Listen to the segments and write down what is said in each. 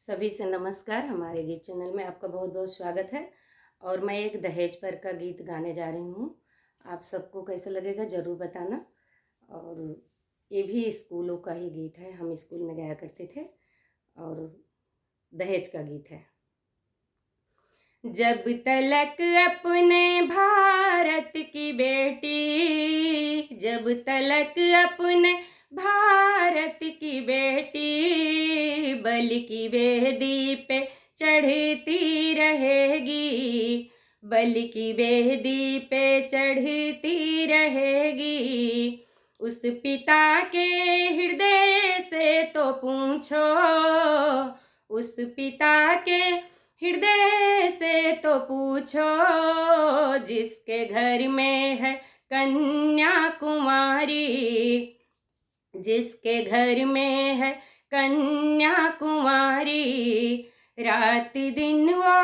सभी से नमस्कार। हमारे गीत चैनल में आपका बहुत बहुत स्वागत है। और मैं एक दहेज पर का गीत गाने जा रही हूँ। आप सबको कैसा लगेगा ज़रूर बताना। और ये भी स्कूलों का ही गीत है, हम स्कूल में गाया करते थे। और दहेज का गीत है। जब तलक अपने भारत की बेटी, जब तलक अपने भारत की बेटी बल की वेदी पे चढ़ती रहेगी, बल की वेदी पे चढ़ती रहेगी। उस पिता के हृदय से तो पूछो, उस पिता के हृदय से तो पूछो, जिसके घर में है कन्या कुमारी, जिसके घर में है कन्या कुमारी। रात दिन वो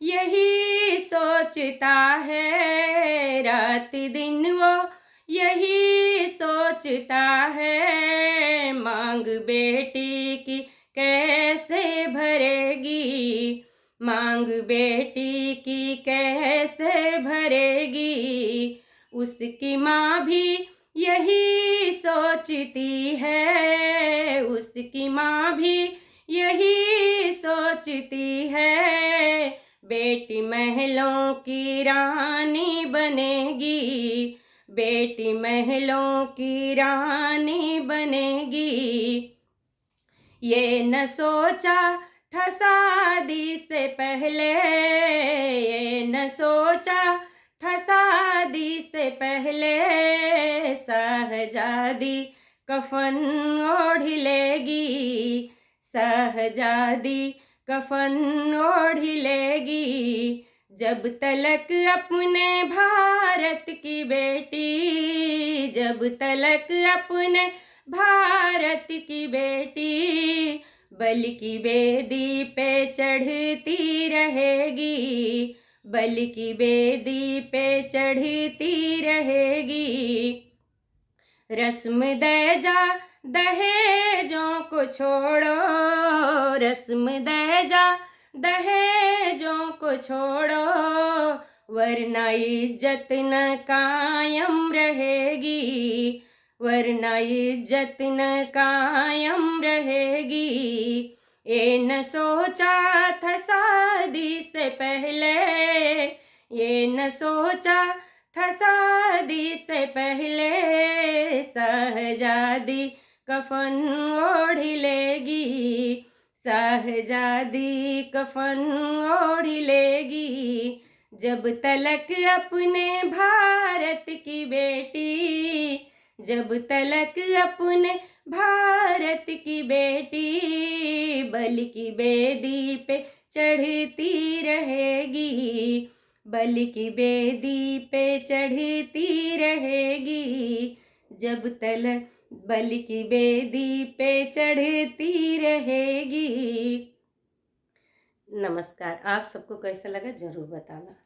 यही सोचता है, रात दिन वो यही सोचता है, मांग बेटी की कैसे भरेगी, मांग बेटी की कैसे भरेगी। उसकी माँ भी यही सोचती है, उसकी माँ भी यही सोचती है, बेटी महलों की रानी बनेगी, बेटी महलों की रानी बनेगी। ये न सोचा था शादी से पहले, ये न सोचा था शादी से पहले, शहजादी कफन ओढ़ लेगी, शहजादी कफन ओढ़ लेगी। जब तलक अपने भारत की बेटी, जब तलक अपने भारत की बेटी बल की वेदी पे चढ़ती रहेगी, बल की वेदी पे चढ़ती रहेगी। रस्म दहेजा दहेजों को छोड़ो, रस्म दहेजा दहेजों को छोड़ो, वरना इज्जत न कायम रहेगी, वरना इज्जत न कायम रहेगी। ये न सोचा था शादी से पहले, ये न सोचा था शादी से पहले, शहजादी कफन ओढ़ लेगी, शहजादी कफन ओढ़ लेगी। जब तलक अपने भारत की बेटी, जब तलक अपने भारत की बेटी बल की वेदी पे चढ़ती रहेगी, बल की वेदी पे चढ़ती रहेगी। जब तलक बल की वेदी पे चढ़ती रहेगी। नमस्कार। आप सबको कैसा लगा ज़रूर बताना।